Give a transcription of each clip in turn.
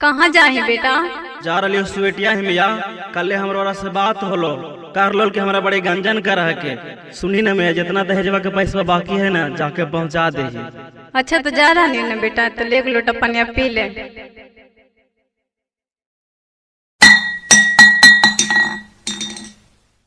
कहाँ जाही बेटा? जा रही सुवेटिया है मिया। कल हमरा से बात होलो कार लोल के हमरा बड़े गंजन कर के सुनी न मैं जितना दहेजवा के पैसा बाकी है ना जाके पहुंचा दे। अच्छा तो जा रहा नहीं ना बेटा, तो ले लोटा पनिया पी ले।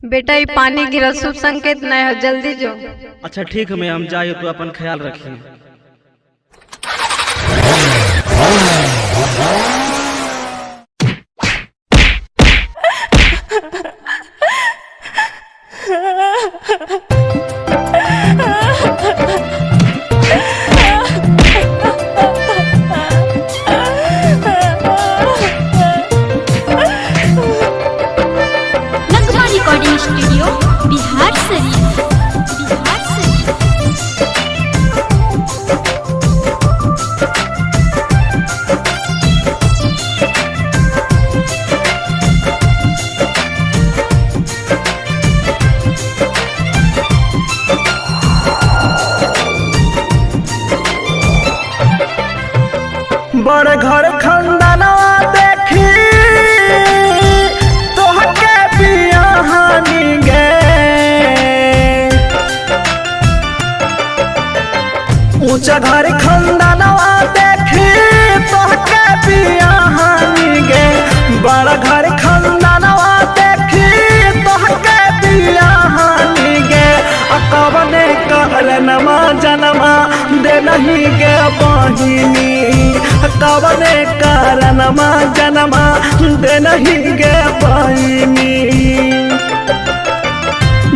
बेटा ये पानी गिरा शुभ संकेत नहीं हो, जल्दी जो। अच्छा ठीक है मैं हम जाए तो अपन ख्याल रखिए। Recording studio Bihar Sharif. बड़ घर खंदानवा देखी तोहके बियाहानी गे, ऊंचा घर खंदानवा देखी तोहके बियाहानी गे, बड़ घर खंदानवा देखी तोहके बियाहानी गे। कवने कारणमा जनमा दे नहीं गे बहिनी, कवने कारणमा जनमा दे नहीं गे बहिनी।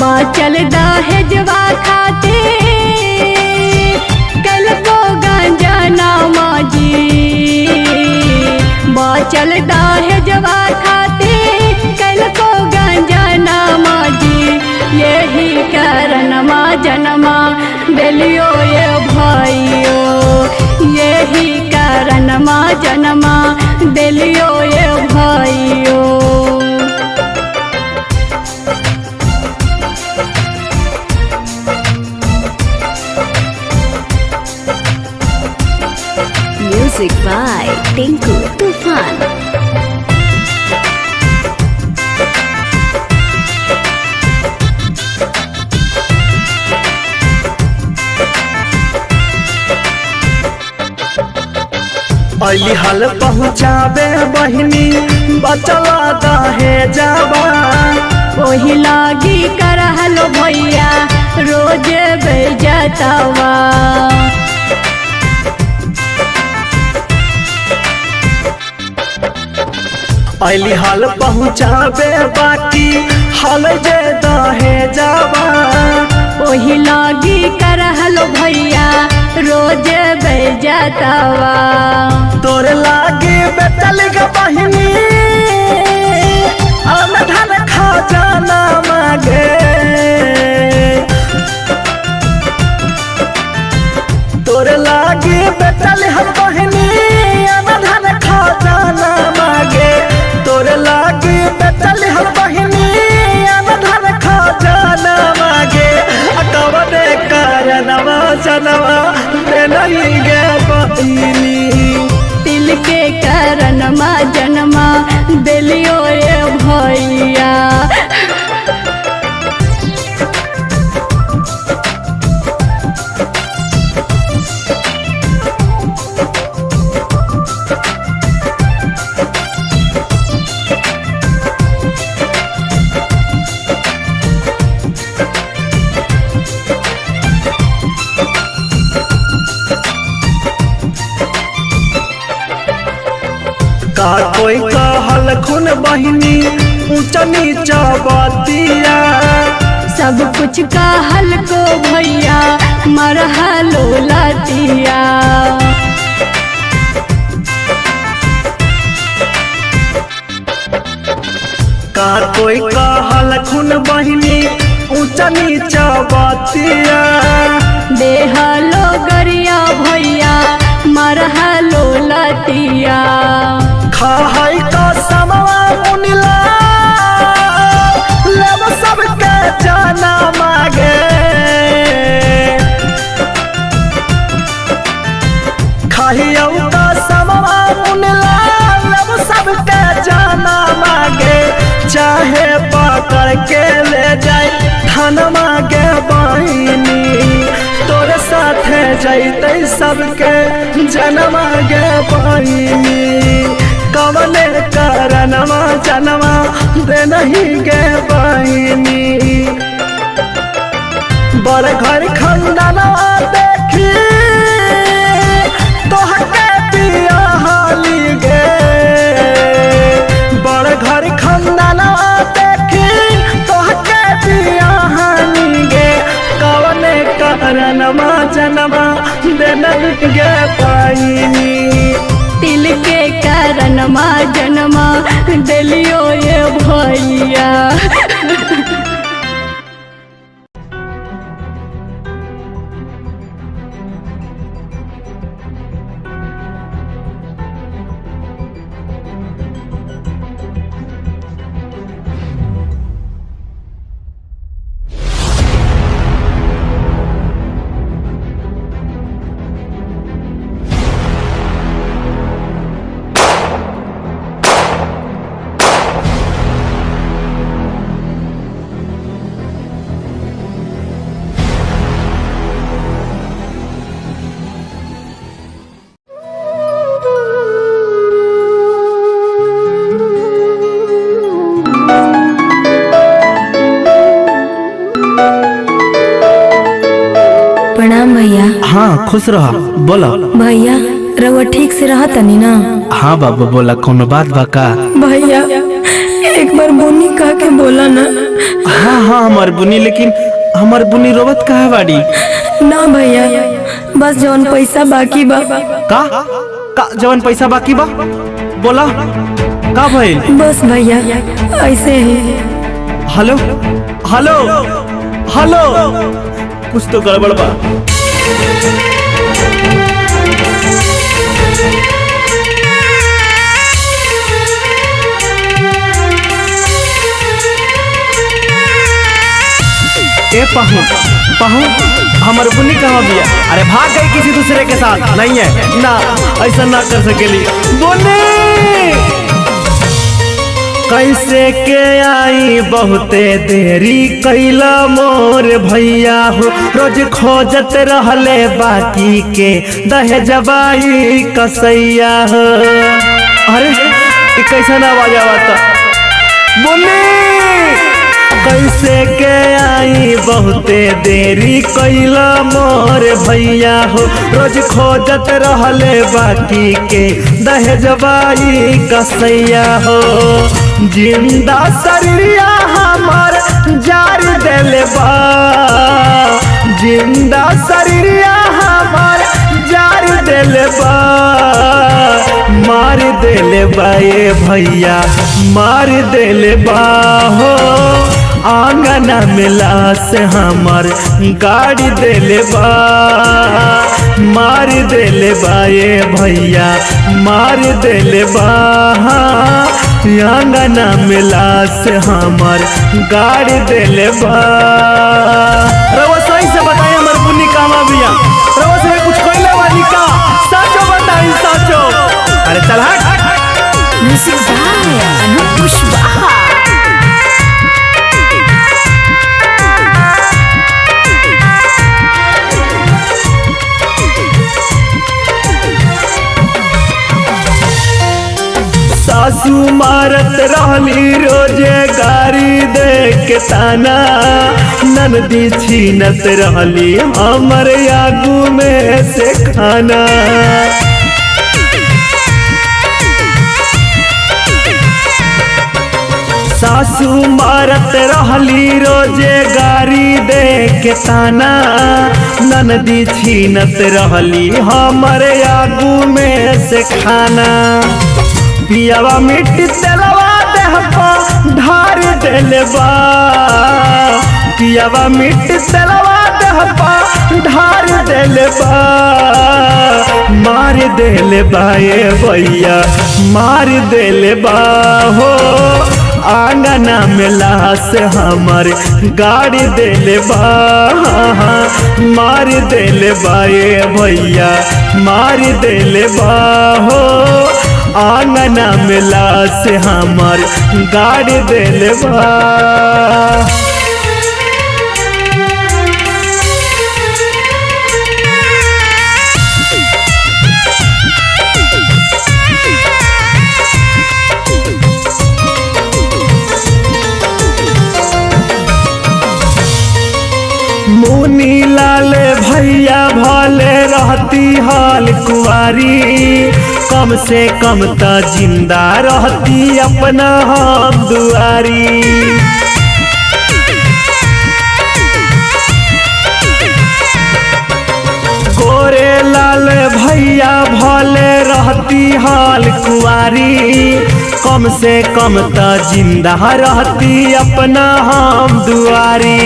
बाचल दहेजवा खाते कल को गांजा नामा जी, बाचल दहेजवा खाते कल को गांजा नामा जी। यही कारणमा जनमा बेलियो ये भाइयो, यही कारणमा जनमा बेलियो ये भाइयो। म्यूजिक बाय टिंकू तूफान। अली हल पहुँचाबे बहिनी बचला दहेजवा, ओही लागी करहलो भैया रोज बेजतवा। अली हल पहुँचाबे बाकी हल जे दहेजवा, ओही लागी करहलो भैया रोज बेजतवा। तोरे लागी बेचल गे बहिनी धन खजाना मांगे, तोरे लागी बेचल हम बहिनी धन खजाना मांगे, तोरे लागी बेचल हम बहिनी धन खजाना मांगे। कवने कारणवा जनवा दे नहीं गे बहिनी, तिल के कारणमा जनमा बेलियो ये भैया। का कोई कहल खुन बहिनी ऊंचा नीचा बातिया, सब कुछ कहल को भैया मरहलो लतिया। का कोई कहल खुन बहिनी ऊंचा नीचा बातिया, देहलो गरिया भैया मरहलो लतिया। खाई का समवा मुनिला लेव सबके जाना मांगे, खाई का समवा मुनिला चढ़ के ले जाए धनमा के बहिनी तोरे साथे जैते सबके जनमा के बहिनी कवने कारणवा जनमा दे नहीं गे बहिनी बड़ घर खंडनवा देखी तोहके पिया हाली गे बड़ घर खंडनवा देखी तोहके पिया हाली गे कवने कारणवा जनमा दे नहीं गे बहिनी तिल के कारणमा जनमा दिलियो ये भैया। प्रणाम भैया। हाँ खुश रहा बोला भैया रउआ ठीक से रहा तनी ना? हाँ बाबा बोला कोनो बात बा का? भैया एक बार बुनी कह के बोला ना। हाँ हाँ हमार बुनी, लेकिन हमार बुनी रोवत कहा बाड़ी? ना भैया बस जवन पैसा बाकी बा। का जवन पैसा बाकी बा बोला का भइल? बस भैया ऐसे ही। हेलो हेलो हेलो कुछ तो गड़बड़ बा। ए पहू हमार बुनी कहाँ बिया? अरे भाग गई किसी दूसरे के साथ? नहीं है ना, ऐसा ना कर सकेली। बुनी कैसे के आई बहुते देरी कैला मोर भैया हो, रोज खोजत रहले बाकी के दहेजबाई कसैया हो। अरे कैसा ना आवाज आवता? बुनी कैसे के आई बहुते देरी कैला मोर भैया हो, रोज खोजत रहले बाकी के दहेजबाई कसैया हो। जिंदा शरीरिया हमार जार देले बा, जिंदा शरीरिया हमार जार देले बा, मार देले बा ये भैया मार देले बा हो। आंगना में लाश हमार गाड़ी देले बा, मार देले बा ये भैया मार देले बा। आंगना में लाश हमार गाड़ी देले बा। रवा सही से बताई हमार बुनी कामा बिया? रवा से कुछ कहले वाली का? साचो बताई साचो। अरे चल हट। म्यूजिक बाय अनूप कुशवाहा। सासू मारत रहली रोजे गाड़ी दे के ताना, ननदी छीनत रहली हमर आगू में से खाना। सासू मारत रहली रोजे गाड़ी दे के ताना, ननदी छीनत रहली हमर आगू में से खाना। पियावा मिट्टी तेलवा देह पर ढार देले बा, पियावा मिट्टी तेलवा देह पर ढार देले बा, मार देले बा ये भैया मार देले बा हो। आंगना में लाश हमार गाड़ी देले बा, मार देले बा ये भैया मार देले बा हो। आंगना में लाश हमार गाड़ी देले बा। मुनी लाल भैया भले रहती हाल कुंवारी, कम से कम त जिंदा रहती अपना हम दुआरी। गोरे लाल भैया भले रहती हाल कुंवारी, कम से कम त जिंदा रहती अपना हम दुआरी।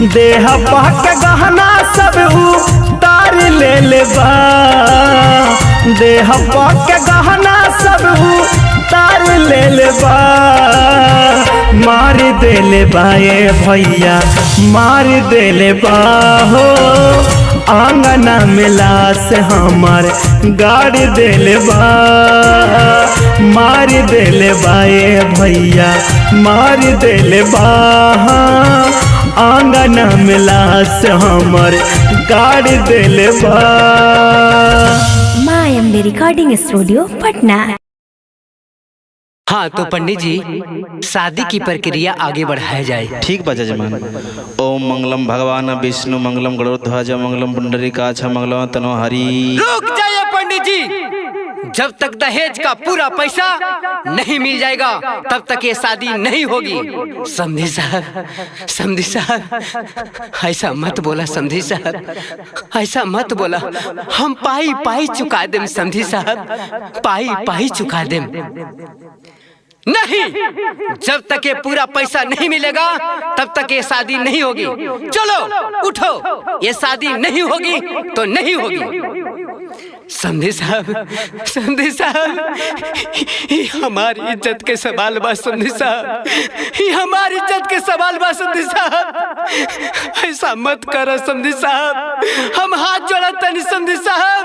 देह पहक गहना सब उतार ले बा, देह पहक गहना सब उतार ले बा। मार देले बा ये भैया मार देले बा हो, आंगना में लाश हमार गाड़ी देले बा। मार देले बा ये भैया मार देले बा, आंगना में लाश हमार गाड़ी देले बा। माँ अम्बे रिकॉर्डिंग स्टूडियो पटना। हाँ तो पंडित जी शादी की प्रक्रिया आगे बढ़ाया जाए। ठीक बा जजमान। ओम मंगलम भगवान विष्णु मंगलम गरुड़ध्वज मंगलम पुंडरीकाक्ष मंगलम तनोहरि। रुक जाइए पंडित जी, जब तक दहेज का पूरा पैसा नहीं मिल जाएगा तब तक ये शादी नहीं होगी। समझी साहब, समझी साहब, ऐसा मत बोला समझी साहब, ऐसा मत बोला। हम पाई पाई चुका देम समझी साहब, पाई पाई चुका देम। नहीं, जब तक ये पूरा पैसा नहीं मिलेगा तब तक ये शादी नहीं होगी। चलो उठो, ये शादी नहीं होगी तो नहीं होगी। समझे साहब, समझे साहब, ये हमारी इज्जत के सवाल बा समझे साहब, ये हमारी इज्जत के सवाल बा समझे साहब। ऐसा मत करो समझे साहब, हम हाथ जोड़ता नहीं समझे साहब,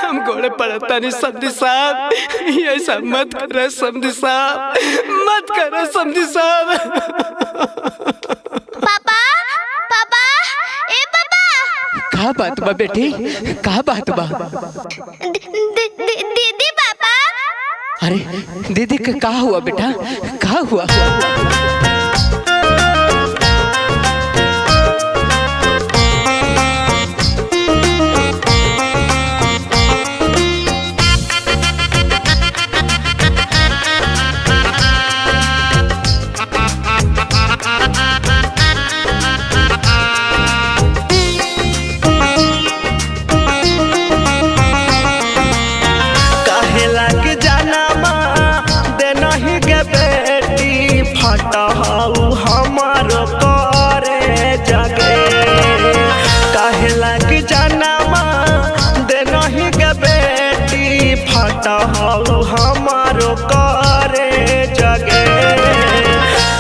हम गोड़े पड़ता नहीं समझे साहब। ऐसा मत करो समझे साहब, मत करो समझे साहब। पापा, पापा, ए पापा। कहा बात बा बेटी, कहा बात बा? दीदी पापा। अरे दीदी का कहा हुआ बेटा, कहा हुआ? हमारो करे जगे काहे लग जाना दे नहीं गे बेटी फटा हमारो करे जगे।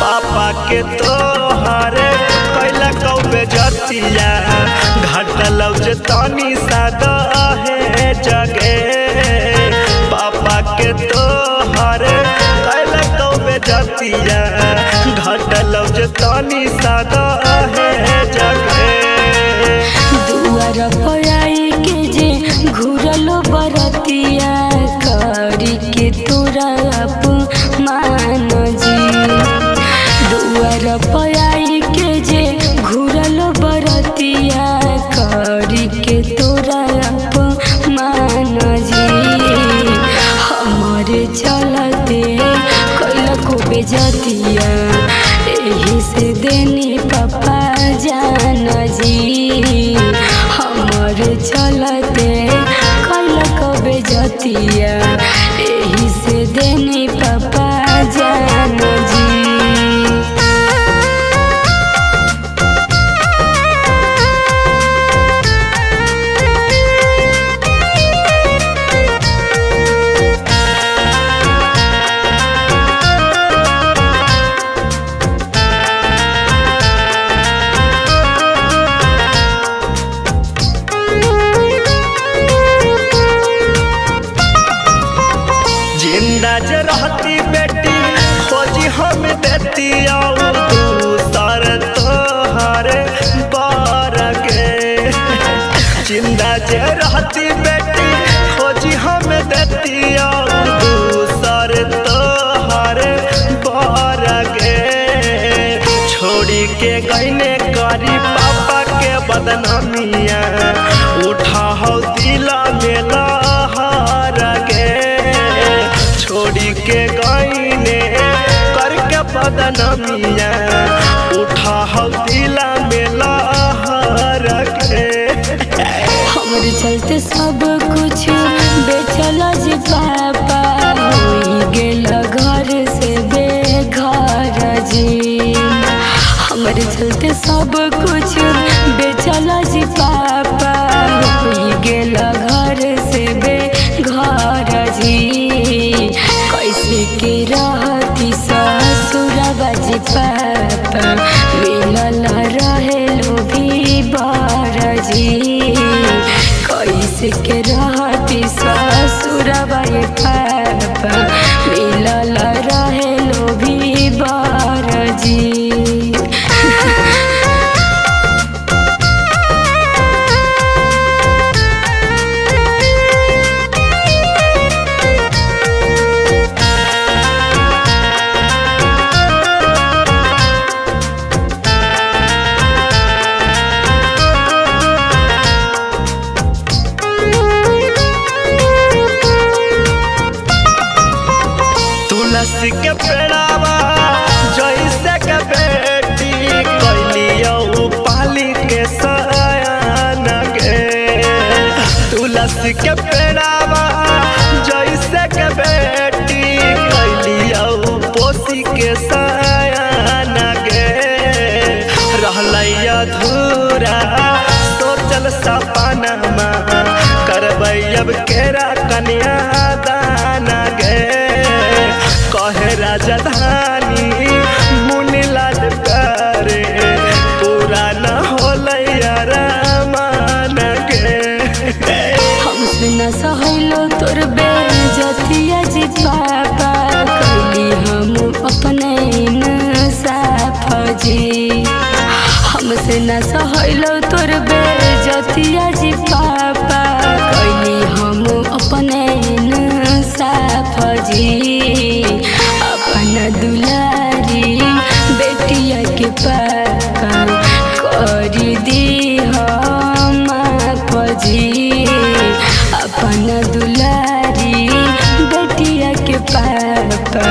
पापा के तोहरे कैला कौबे जतिया घटल जे तनी सादा है जगे। पापा के तोहरे कैला कौबे जतिया घटल जे तनी सादा है जगे। दुआर पर आई के जे घुरलो बरतिया करी के तोरा अपमान जी। दुआर पर आई के जे घुरलो बरतिया करी के तोरा अपमान जी। हमारे चलते कैला को बेजतिया यही से देनी पापा जान जी। हमारे चलते कैला को बेजतिया यही से देनी पापा जान जी। चिंदा जे रहती बेटी खोजी हम देती दूसर तोहरे बर के। चिंदा जे रहती बेटी खोजी हम देती दूसर तोहरे बर के। छोड़ी के गईने करी पापा के बदनामिया उठा हो दिला मेला हार के। छोड़ी के गईने करके बदनामिया उठा हो दिला मेला हार के। हमरे चलते सब कुछ बेचला जी पापा होई गेला घर से बेघर जी। हमरे चलते सब कुछ बेचला जी पापा होई गेला घर से बेघर जी। कैसे के रहती ससुरबा जी पापा मिलल रहे लो भी बार जी। कैसे के रहती ससुरबा ये पापा मिलल रहे लो भी बार जी। तुलसी के पेड़ावा जैसे के बेटी कैलियो पाली के सयान के। तुलसी के पेड़ावा जैसे के बेटी कैलियो पोसी के सयान के। रहलैया अधूरा सोचल सपनमा करबै अब केरा कन्या दाना गे। कहे राजधानी मुनीलाल करे पूरा न होलैया रामान के। हमसे न सहलो तोर बेजतिया जी पापा कैली हम अपने इंसाफ जी। हमसे न सहलो तोर बेजतिया जी पापा कैली हम अपने इंसाफ जी। अपन दुलारी बेटिया के पापा करी दी हम जी। अपन दुलारी बेटिया के पापा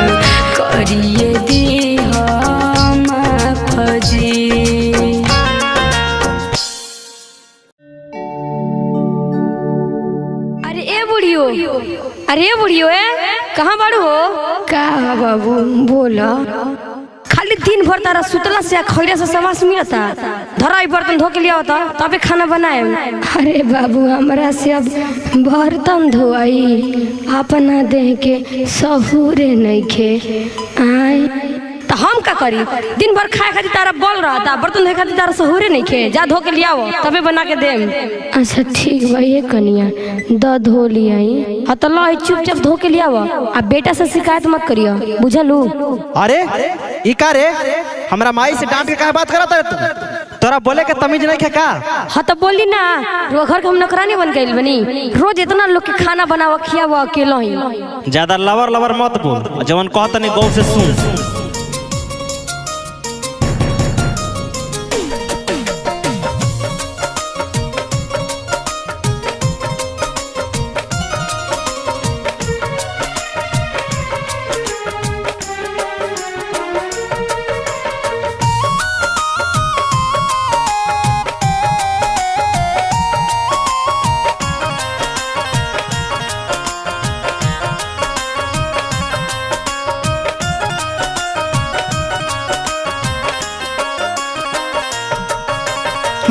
करिए दी हम जी। अरे ए बुढ़ियो, अरे ए बुढ़ियो कहाँ बाड़ू हो? का बाबू बोला। खाली दिन भर तारा सुतला से खैरा से समास मिलता। धराई बर्तन धो के लिया होता तबे खाना बनाए। अरे बाबू हमरा से अब बर्तन धोई अपना देह के सहूरे नहीं खे आए तो हम का करी? दिन भर खाए खातिर तारा बोल रहा था, बर्तन धोए खातिर तारा सहूरे नहीं खे। जा धो के लिया तबे बना के देम। अच्छा ठीक बा ये कनिया द धो लियाई। हाँ तो लो चुपचाप धो के लिया आ बेटा से शिकायत मत करियो, बुझलू? अरे इका रे हमरा माई से डांट के काहे बात करत है तू? तोरा बोले के तमीज नहीं है का? हाँ तो बोली ना, रो घर के हम नौकरानी बन गइल बनी। रोज इतना लोग के खाना बनावा खियावा अकेलो ही। ज्यादा लवर लवर मत बोल, जवन कहता नहीं गौर से सुन।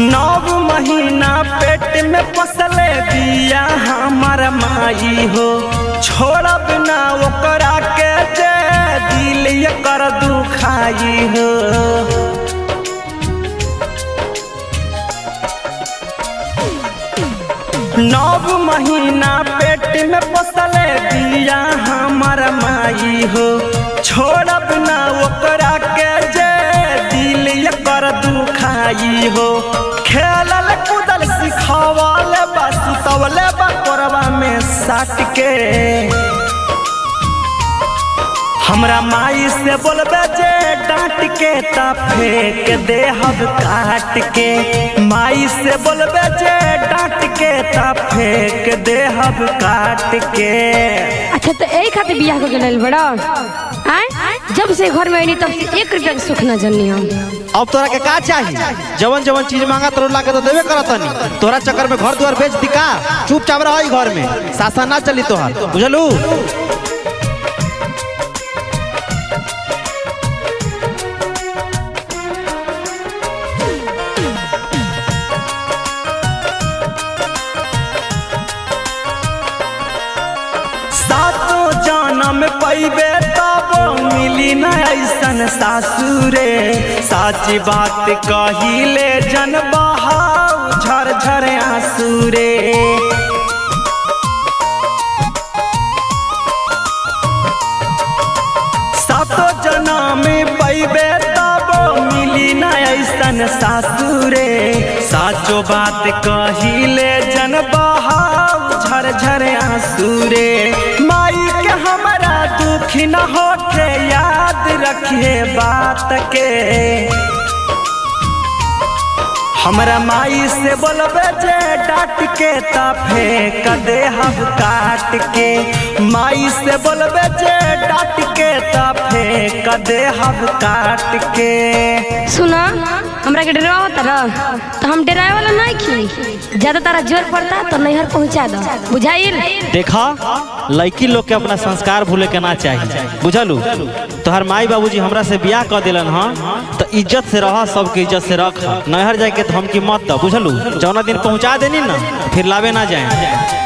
नौ महीना पेट में पसले दिया हमार माई हो, छोड़ब ना ओकरा के जे दिल कर दुखाई हो। नौ महीना पेट में पसले दिया हमार माई माई हो छोड़ब ना ओकरा के जे दिल कर दुखाई हो खेलल कूदल सिखावल बस तवले बकोरबा में साट के हमरा माई से बोलबे जे डांट के ता फेंक दे हम काट के माई से बोलबे जे डांट के ता फेंक दे हम काट के। अच्छा तो यही खातिर बियाह के लेल बड़ा आय जब से घर में आईनी तब से 1 रुपया के सुख न जन्नी हम। अब तोरा के का चाहिए जवन जवन चीज मांगा तोरा ला के तो देबे करत नहीं तोरा चक्कर में घर द्वार बेच दिका चुपचाप रह घर में शासन ना चली तोहार बुझलू। सातो जन्म पैबे तब मिली न ऐसन सासुरे साची बात कहिले जन बहाव झर झर आंसुरे। सातो जन्म पैबे तब मिली न ऐसन सासुरे साचो बात कहिले जन बहाव झर झर आंसुरे। माई के हमारा दुख न होके याद रखिए बात के हमरा माई से बोलबे जे डांट के ता फेंक दे हम काट के माई से बोलबे जे डांट के ता फेंक दे हम काट के। सुना हमरा के डरावा होता तो हम डराए वाला नहीं की ज्यादा तारा जोर पड़ता तो नैहर पहुंचा दो बुझाइल। देखा लड़की लोग के अपना संस्कार भूले के ना चाहिए बुझलू। तोहर माई बाबूजी हमरा से बियाह कर दिलन हाँ तो इज्जत से रह सबके इज्जत से रख नैहर जाए के धमकी मत दो बुझलू। जौना दिन पहुंचा देनी ना फिर लावे ना जाए।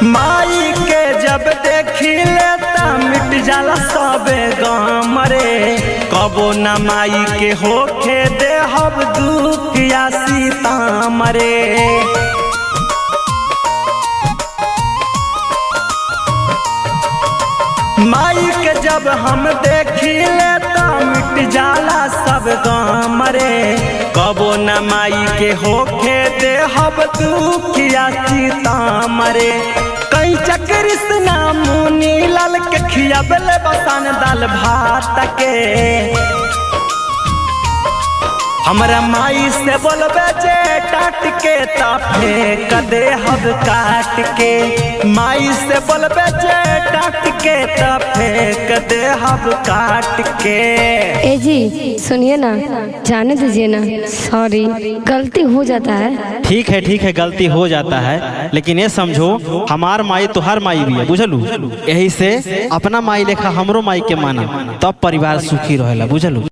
माई के जब देखी लेता मिट जाला सबे गम रे कबो न माई के होके दे हम दुख या सीताम रे। माई के जब हम देखी लेता मिट जाला सब गम रे कबो न माई के होके दे हम दुख या सीताम रे। कई कृष्णा मुनि लाल के खियाबले बसान दाल भात के हमरा माई से बोलबे जे डांट के ता फेंक दे हम काट के माई से बोलबे जे डांट के ता फेंक दे हम काट के। ए जी सुनिए ना जाने दीजिए ना सॉरी गलती हो जाता है। ठीक है गलती हो जाता है लेकिन ये समझो हमार माई तो हर माई भी है बुझलू। यही से अपना माई लेखा हमरो माई के माना तब परिवार सुखी रहेला बुझलू।